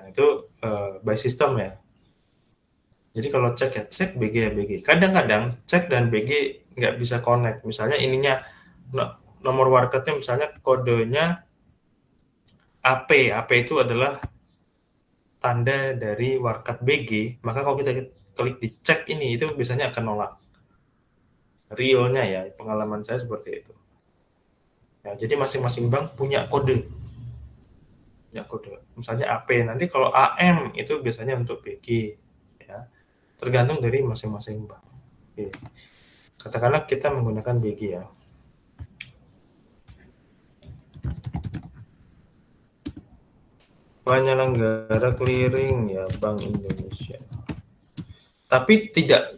itu by system ya. Jadi kalau cek ya cek, BG ya BG. Kadang-kadang cek dan BG nggak bisa connect. Misalnya ininya nomor warkatnya misalnya kodenya AP. AP itu adalah tanda dari warkat BG, maka kalau kita klik di cek ini itu biasanya akan nolak. Realnya ya, pengalaman saya seperti itu. Ya, jadi masing-masing bank punya kode. Ya, kode. Misalnya AP, nanti kalau AM itu biasanya untuk BG. Ya. Tergantung dari masing-masing bank. Oke. Katakanlah kita menggunakan BG ya. Penyelenggara clearing ya Bank Indonesia. Tapi tidak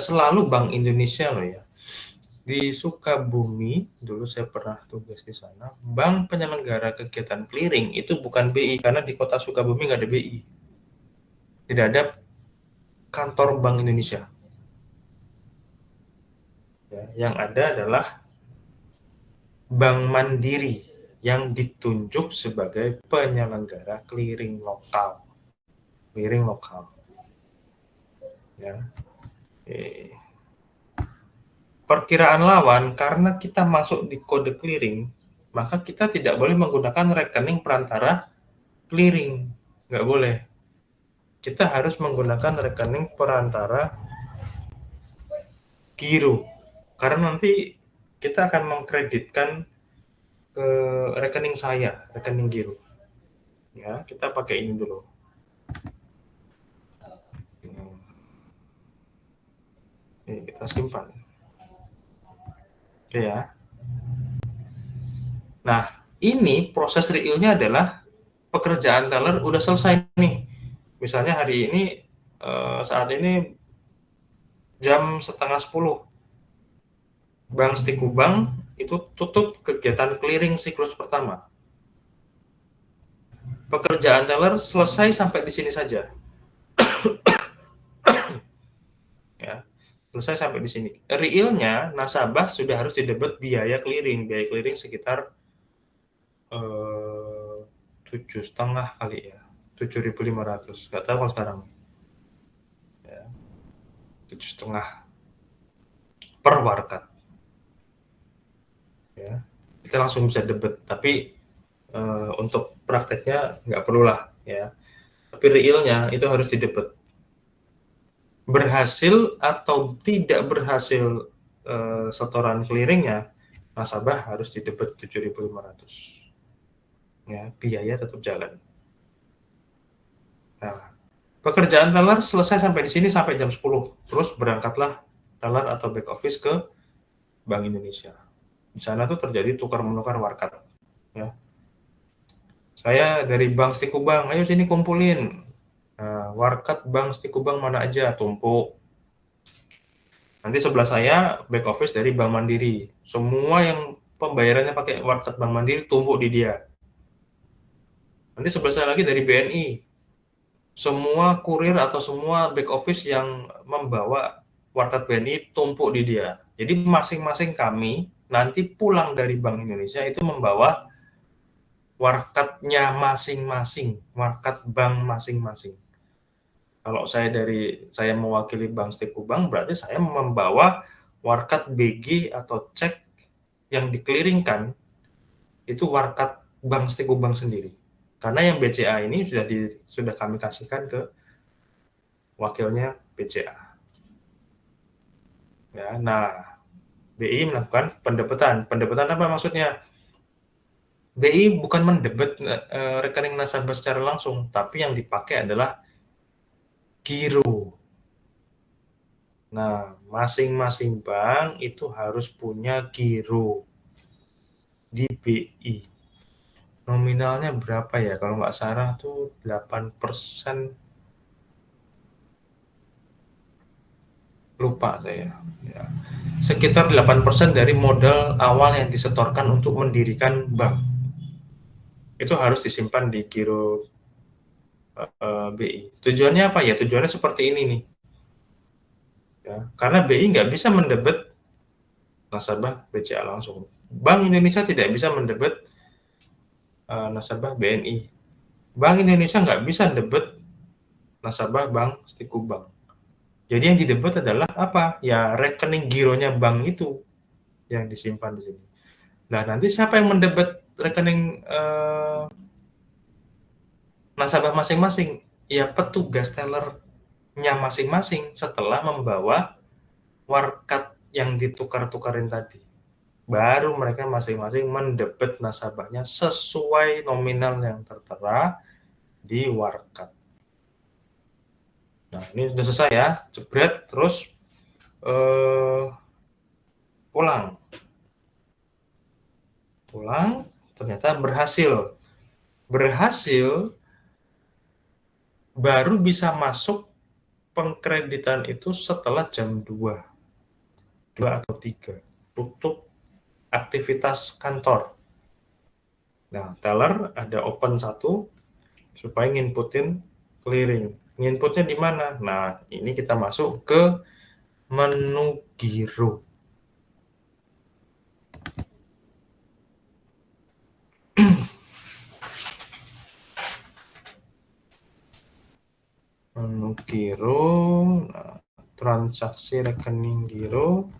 selalu Bank Indonesia loh ya. Di Sukabumi, dulu saya pernah tugas di sana, bank penyelenggara kegiatan clearing itu bukan BI, karena di kota Sukabumi nggak ada BI. Tidak ada kantor Bank Indonesia. Ya, yang ada adalah Bank Mandiri yang ditunjuk sebagai penyelenggara clearing lokal. Clearing lokal. Ya. Perkiraan lawan, karena kita masuk di kode clearing, maka kita tidak boleh menggunakan rekening perantara clearing. Nggak boleh. Kita harus menggunakan rekening perantara giro. Karena nanti kita akan mengkreditkan ke rekening saya, rekening giro. Ya, kita pakai ini dulu. Ini kita simpan. Oke ya. Nah, ini proses realnya adalah pekerjaan teller udah selesai nih. Misalnya hari ini, saat ini jam 9:30, Bank Stikubang itu tutup kegiatan clearing siklus pertama. Pekerjaan teller selesai sampai di sini saja. Ya, selesai sampai di sini. Realnya nasabah sudah harus didebet biaya clearing sekitar 7,5 kali ya, 7.500. Nggak tahu kalau sekarang. Ya, 7,5 per warkat. Ya, kita langsung bisa debet. Tapi untuk prakteknya nggak perlu lah ya. Tapi realnya itu harus didebet. Berhasil atau tidak berhasil setoran clearingnya, nasabah harus didebet 7.500. Ya, biaya tetap jalan. Nah, pekerjaan teller selesai sampai di sini sampai jam 10. Terus berangkatlah teller atau back office ke Bank Indonesia. Di sana tuh terjadi tukar-menukar warkat. Ya. Saya dari Bank Stikubang, ayo sini kumpulin. Nah, warkat Bank Stikubang mana aja, tumpuk. Nanti sebelah saya back office dari Bank Mandiri. Semua yang pembayarannya pakai warkat Bank Mandiri tumpuk di dia. Nanti sebelah saya lagi dari BNI. Semua kurir atau semua back office yang membawa warkat BNI tumpuk di dia. Jadi masing-masing kami nanti pulang dari Bank Indonesia itu membawa warkatnya masing-masing, warkat bank masing-masing. Kalau saya mewakili Bank Stikubang, berarti saya membawa warkat BG atau cek yang dikeliringkan itu warkat Bank Stikubang sendiri. Karena yang BCA ini sudah kami kasihkan ke wakilnya BCA. Ya, nah, BI melakukan pendebetan. Pendebetan apa maksudnya? BI bukan mendebet rekening nasabah secara langsung, tapi yang dipakai adalah giro. Nah, masing-masing bank itu harus punya giro di BI. Nominalnya berapa ya? Kalau nggak salah tuh 8%. Lupa saya. Ya. Sekitar 8% dari modal awal yang disetorkan untuk mendirikan bank. Itu harus disimpan di giro BI. Tujuannya apa ya? Tujuannya seperti ini nih. Ya, karena BI nggak bisa mendebet nasabah BCA langsung. Bank Indonesia tidak bisa mendebet nasabah BNI. Bank Indonesia nggak bisa debet nasabah Bank Stikubang. Jadi yang didebet adalah apa? Ya rekening gironya bank itu yang disimpan di sini. Nah, nanti siapa yang mendebet rekening nasabah masing-masing? Ya petugas tellernya masing-masing setelah membawa warkat yang ditukar-tukarin tadi. Baru mereka masing-masing mendebet nasabahnya sesuai nominal yang tertera di warkat. Nah, ini sudah selesai ya, jebret, terus pulang. Pulang, ternyata berhasil. Berhasil, baru bisa masuk pengkreditan itu setelah jam 2 atau 3. Tutup aktivitas kantor. Nah, teller ada open satu supaya nginputin clearing. Nginputnya di mana? Nah, ini kita masuk ke menu giro. Menu giro, nah, transaksi rekening giro.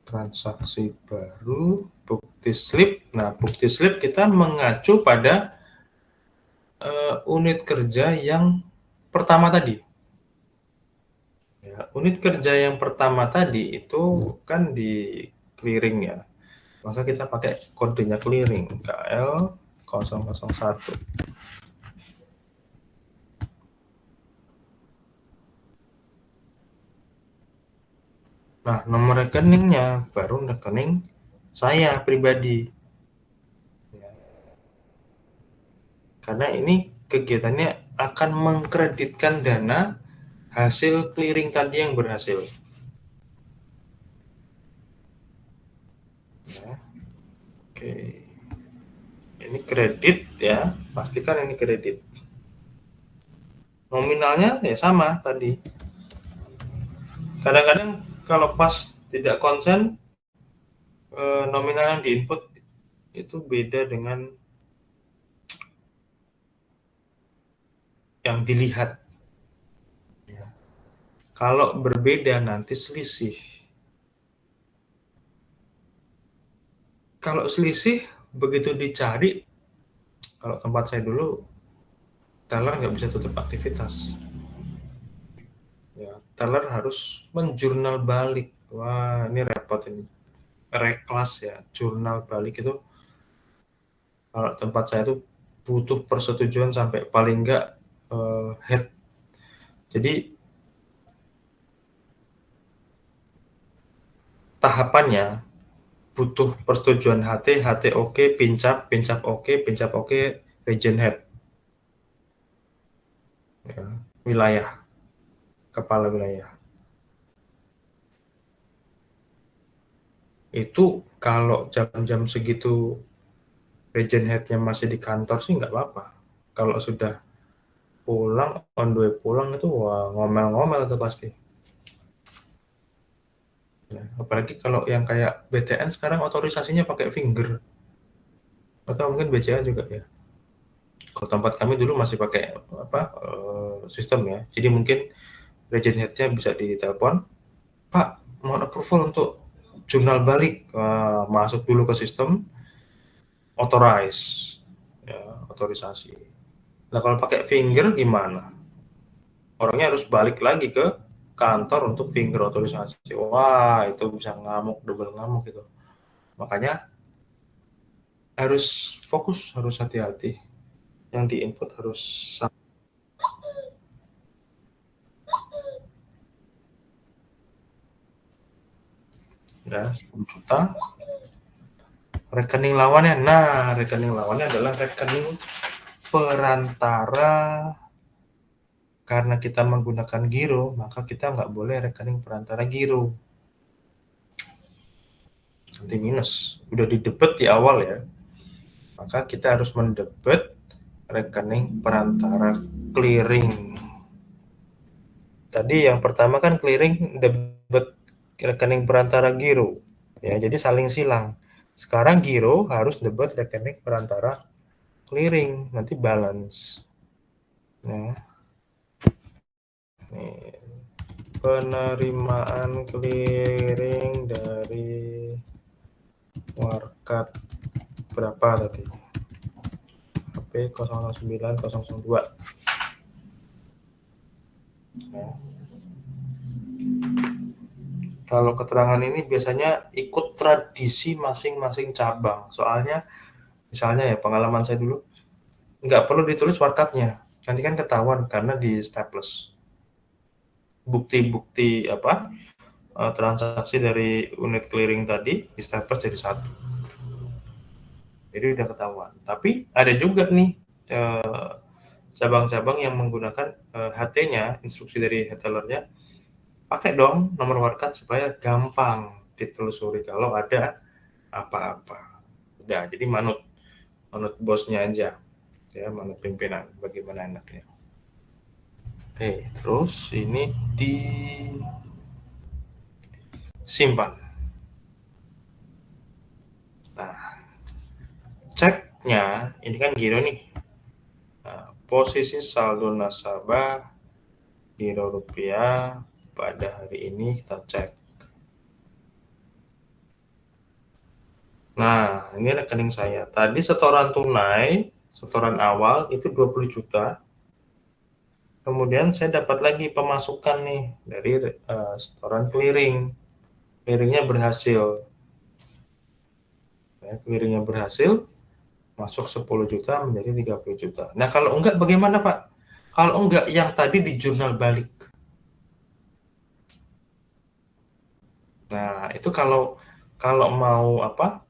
Transaksi baru, bukti slip. Nah, bukti slip kita mengacu pada unit kerja yang pertama tadi. Ya, unit kerja yang pertama tadi itu kan di clearing ya. Maka kita pakai kodenya clearing, KL 001. Nah, nomor rekeningnya baru rekening saya pribadi. Ya, karena ini kegiatannya akan mengkreditkan dana hasil clearing tadi yang berhasil. Ya, oke. Ini kredit ya, pastikan ini kredit. Nominalnya ya sama tadi. Kadang-kadang kalau pas tidak konsen, nominal yang diinput itu beda dengan yang dilihat. Ya. Kalau berbeda nanti selisih. Kalau selisih begitu dicari, kalau tempat saya dulu, teller nggak bisa tutup aktivitas. Ya, teller harus menjurnal balik. Wah, ini repot ini. Reklas ya, jurnal balik itu kalau tempat saya itu butuh persetujuan sampai paling nggak head. Jadi tahapannya butuh persetujuan HT, HT oke, pincap oke, pincap oke, region head, ya, wilayah, kepala wilayah. Itu kalau jam-jam segitu region headnya masih di kantor sih nggak apa-apa. Kalau sudah pulang, on the way pulang itu wah ngomel-ngomel itu pasti. Ya, apalagi kalau yang kayak BTN sekarang otorisasinya pakai finger, atau mungkin BCA juga ya. Kalau tempat kami dulu masih pakai apa sistem ya. Jadi mungkin region headnya bisa ditelepon, Pak, mohon approval untuk jurnal balik. Masuk dulu ke sistem, authorize, ya, otorisasi. Nah, kalau pakai finger gimana? Orangnya harus balik lagi ke kantor untuk finger otorisasi. Wah, itu bisa ngamuk, double ngamuk gitu. Makanya harus fokus, harus hati-hati. Yang diinput harus ya 10 juta. Rekening lawannya, nah rekening lawannya adalah rekening perantara. Karena kita menggunakan giro, maka kita nggak boleh rekening perantara giro. Nanti minus. Udah didebet di awal ya. Maka kita harus mendebet rekening perantara clearing. Tadi yang pertama kan clearing debet rekening perantara giro. Ya, jadi saling silang. Sekarang giro harus debet rekening perantara clearing, nanti balance. Nah, nih, penerimaan clearing dari Warkat berapa tadi? HP 009.002. Nah, kalau keterangan ini biasanya ikut tradisi masing-masing cabang. Soalnya, misalnya ya pengalaman saya dulu, nggak perlu ditulis warkatnya. Nanti kan ketahuan karena di staples. Bukti-bukti apa transaksi dari unit clearing tadi di staples jadi satu. Jadi udah ketahuan. Tapi ada juga nih cabang-cabang yang menggunakan HT-nya, instruksi dari retailernya, pakai dong nomor warkat supaya gampang ditelusuri kalau ada apa-apa. Udah, jadi manut bosnya aja, ya manut pimpinan, bagaimana enaknya. Terus ini disimpan. Nah, ceknya ini kan giro nih. Nah, posisi saldo nasabah giro rupiah pada hari ini kita cek. Nah, ini rekening saya. Tadi setoran tunai, setoran awal itu 20 juta. Kemudian saya dapat lagi pemasukan nih dari setoran clearing. Clearingnya berhasil. Ya, clearingnya berhasil, masuk 10 juta menjadi 30 juta. Nah, kalau enggak bagaimana, Pak? Kalau enggak yang tadi di jurnal balik. Nah, itu kalau mau apa?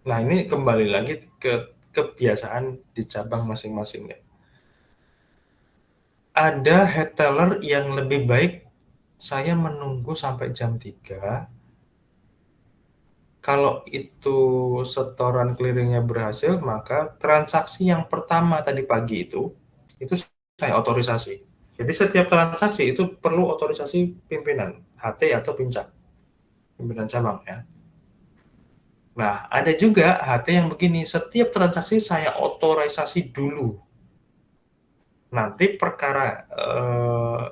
Nah, ini kembali lagi ke kebiasaan di cabang masing-masing ya. Ada head teller yang lebih baik saya menunggu sampai jam 3. Kalau itu setoran clearingnya berhasil, maka transaksi yang pertama tadi pagi itu saya otorisasi. Jadi setiap transaksi itu perlu otorisasi pimpinan, HT atau pincak, pimpinan cabang ya. Nah, ada juga HT yang begini, setiap transaksi saya otorisasi dulu. Nanti perkara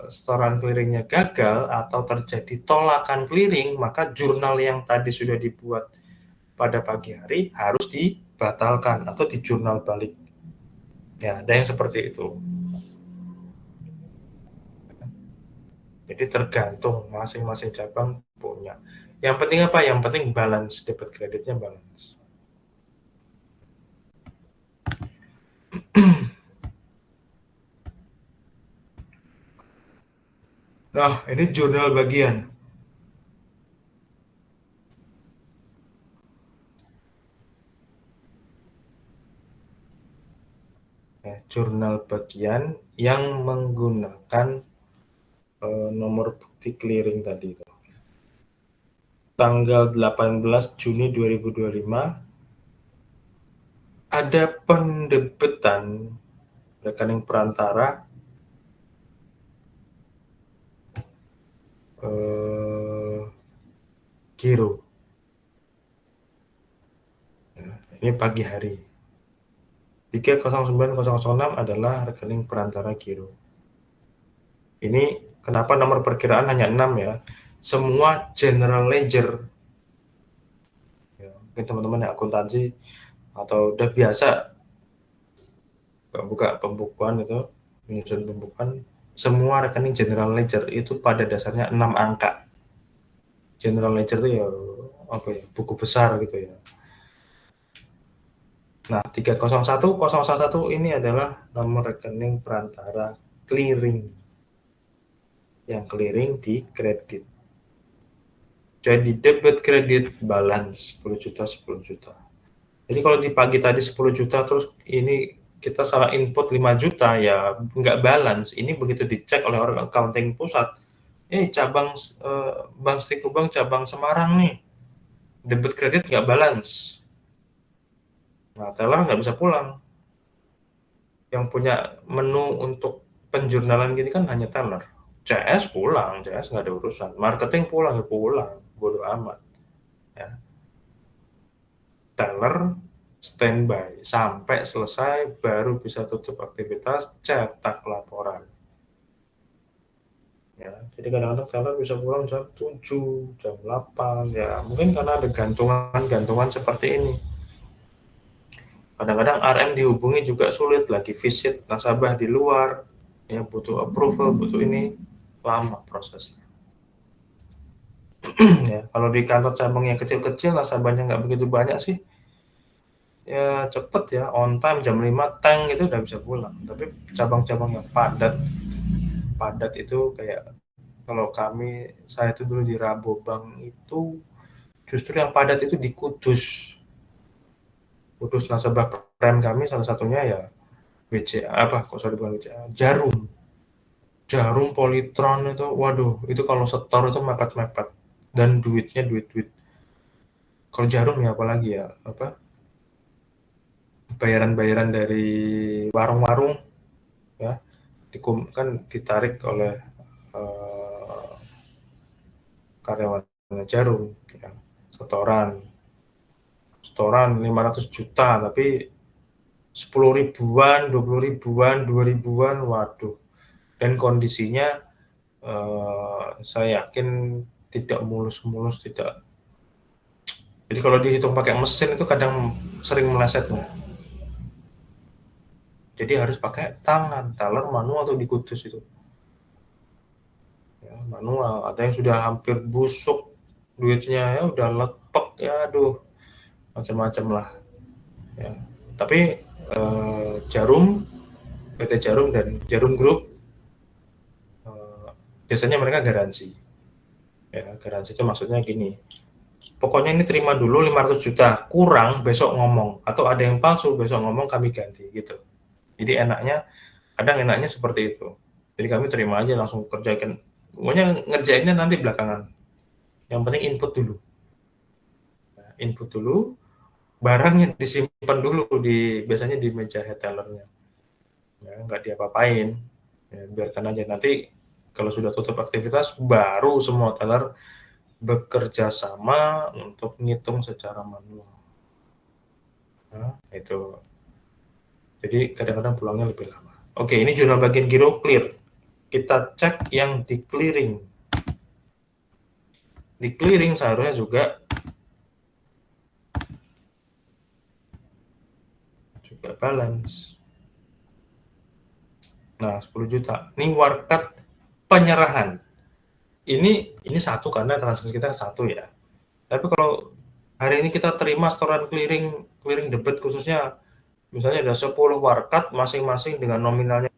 setoran clearingnya gagal atau terjadi tolakan clearing, maka jurnal yang tadi sudah dibuat pada pagi hari harus dibatalkan atau di jurnal balik. Ya, ada yang seperti itu. Jadi tergantung masing-masing cabang punya. Yang penting apa? Yang penting balance, debit kreditnya balance. Nah, ini jurnal bagian. Ya, jurnal bagian yang menggunakan nomor bukti clearing tadi itu. Tanggal 18 Juni 2025 ada pendebetan rekening perantara giro. Ini pagi hari. 309006 adalah rekening perantara giro. Ini kenapa nomor perkiraan hanya 6 ya? Semua general ledger. Ya, mungkin teman-teman yang akuntansi atau udah biasa buka pembukuan itu, menyusun pembukuan, semua rekening general ledger itu pada dasarnya 6 angka. General ledger itu ya apa ya, buku besar gitu ya. Nah, 301011 ini adalah nomor rekening perantara clearing, yang clearing di kredit. Jadi debit kredit balance 10 juta 10 juta. Jadi kalau di pagi tadi 10 juta terus ini kita salah input 5 juta ya nggak balance. Ini begitu dicek oleh orang accounting pusat, cabang Bank Stikubang cabang Semarang nih, debit kredit nggak balance. Nah, teller nggak bisa pulang. Yang punya menu untuk penjurnalan gini kan hanya teller. CS pulang, CS nggak ada urusan. Marketing pulang ya pulang, bodo amat. Ya. Teller standby sampai selesai baru bisa tutup aktivitas, cetak laporan. Ya, jadi kadang-kadang teller bisa pulang jam 7, jam 8, ya mungkin karena ada gantungan-gantungan seperti ini. Kadang-kadang RM dihubungi juga sulit, lagi visit nasabah di luar, ya butuh approval, butuh ini, lama prosesnya. Ya, kalau di kantor cabang yang kecil-kecil nasabahnya nggak begitu banyak sih, ya cepet ya, on time jam 5 tank itu udah bisa pulang. Tapi cabang-cabang yang padat, padat itu kayak kalau saya itu dulu di Rabobank itu justru yang padat itu di Kudus. Kudus nasabah prem kami salah satunya ya BCA apa kok sorry bukan BCA, Jarum. Jarum Polytron itu waduh itu kalau setor itu mepet-mepet dan duitnya duit-duit. Kalau Jarum ya apalagi ya apa bayaran-bayaran dari warung-warung ya kan ditarik oleh eh, karyawan Jarum ya. Setoran setoran 500 juta tapi 10 ribuan 20 ribuan 2 ribuan waduh dan kondisinya saya yakin tidak mulus-mulus tidak jadi kalau dihitung pakai mesin itu kadang sering melesetnya jadi harus pakai tangan teller manual atau dikutus itu ya, manual ada yang sudah hampir busuk duitnya ya udah lepek ya aduh macam-macam lah ya tapi Jarum PT Jarum dan Jarum Group biasanya mereka garansi ya garansi itu maksudnya gini pokoknya ini terima dulu 500 juta kurang besok ngomong atau ada yang palsu besok ngomong kami ganti gitu jadi enaknya seperti itu jadi kami terima aja langsung kerjakan pokoknya ngerjainnya nanti belakangan yang penting input dulu barangnya disimpan dulu biasanya di meja head tellernya ya nggak diapa-apain ya, biarkan aja nanti kalau sudah tutup aktivitas baru semua teller bekerja sama untuk ngitung secara manual nah, itu jadi kadang-kadang pulangnya lebih lama oke ini jurnal bagian giro clear kita cek yang di clearing seharusnya juga balance. Nah, 10 juta. Ini warkat penyerahan. Ini satu karena transaksi kita satu ya. Tapi kalau hari ini kita terima setoran clearing clearing debit khususnya misalnya ada 10 warkat masing-masing dengan nominalnya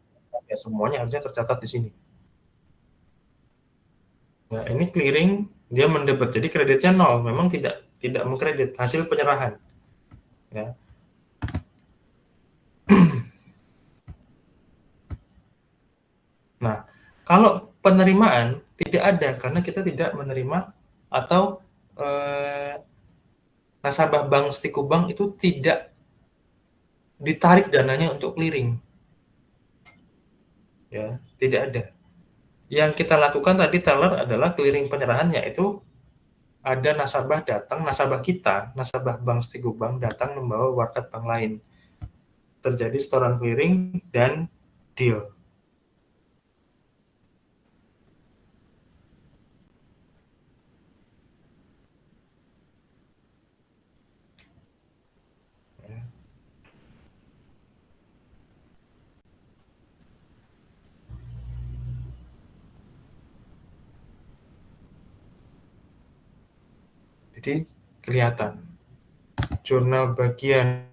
ya semuanya harusnya tercatat di sini. Nah, ini clearing dia mendebit. Jadi kreditnya nol, memang tidak tidak mengkredit hasil penyerahan ya. Nah, kalau penerimaan tidak ada karena kita tidak menerima atau eh, nasabah Bank Stikubang itu tidak ditarik dananya untuk clearing, ya tidak ada. Yang kita lakukan tadi teller adalah clearing penyerahannya itu ada nasabah datang, nasabah kita, nasabah Bank Stikubang datang membawa warkat bank lain, terjadi setoran clearing dan deal. Jadi kelihatan. Jurnal bagian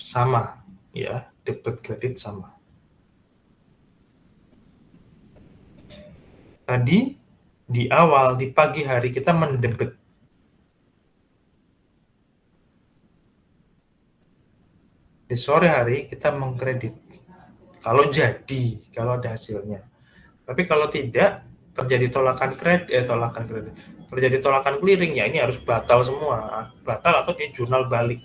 sama, ya, debit kredit sama. Tadi di awal, di pagi hari kita mendebit. Di sore hari kita mengkredit. Kalau ada hasilnya. Tapi kalau tidak, terjadi tolakan kredit, terjadi tolakan clearing, ya ini harus batal semua. Batal atau di jurnal balik.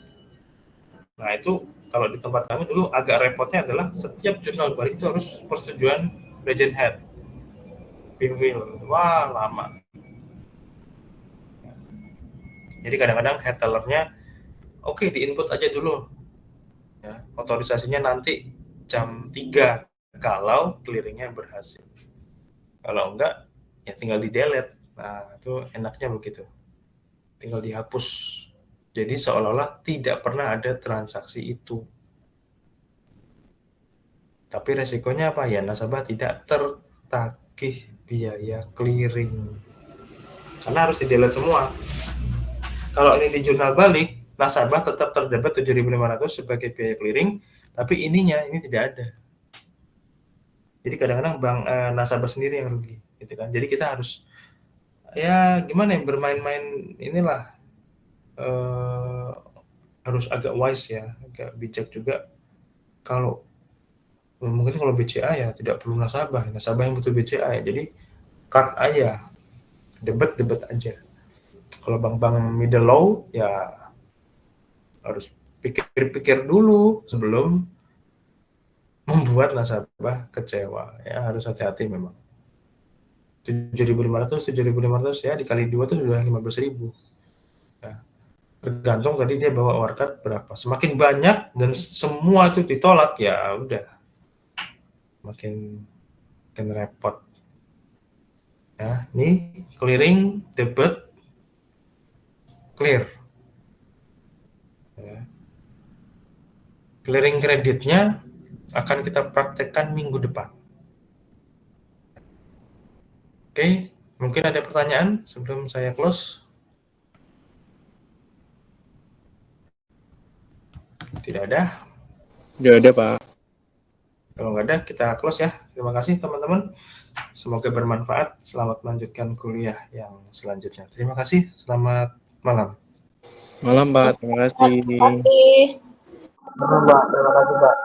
Nah itu kalau di tempat kami dulu agak repotnya adalah setiap jurnal balik itu harus persetujuan legend head. Pinwheel, wah lama. Jadi kadang-kadang head tellernya oke, di input aja dulu. Ya, otorisasinya nanti jam 3 kalau clearingnya berhasil. Kalau enggak, ya tinggal di delete. Nah, itu enaknya begitu. Tinggal dihapus. Jadi seolah-olah tidak pernah ada transaksi itu. Tapi resikonya apa? Ya nasabah tidak tertagih biaya clearing. Karena harus di delete semua. Kalau ini di jurnal balik, nasabah tetap terdebit 7.500 sebagai biaya clearing, tapi ini tidak ada. Jadi kadang-kadang nasabah sendiri yang rugi, gitu kan. Jadi kita harus ya gimana ya, bermain-main inilah, harus agak wise ya, agak bijak juga. Kalau mungkin kalau BCA ya tidak perlu nasabah yang butuh BCA ya. Jadi cut aja, debit aja. Kalau bank-bank middle low ya harus pikir-pikir dulu sebelum membuat nasabah kecewa. Ya harus hati-hati memang. 7.500 ya dikali 2 itu sudah 15.000. Ya. Tergantung tadi dia bawa warkat berapa. Semakin banyak dan semua itu ditolak ya udah makin repot. Ya, ini clearing, debit, clear. Ya. Clearing kreditnya akan kita praktekkan minggu depan. Oke, mungkin ada pertanyaan sebelum saya close? Tidak ada? Tidak ada, Pak. Kalau nggak ada, kita close ya. Terima kasih teman-teman. Semoga bermanfaat. Selamat melanjutkan kuliah yang selanjutnya. Terima kasih. Selamat malam. Malam, Pak. Terima kasih. Terima kasih. Terima kasih, Pak.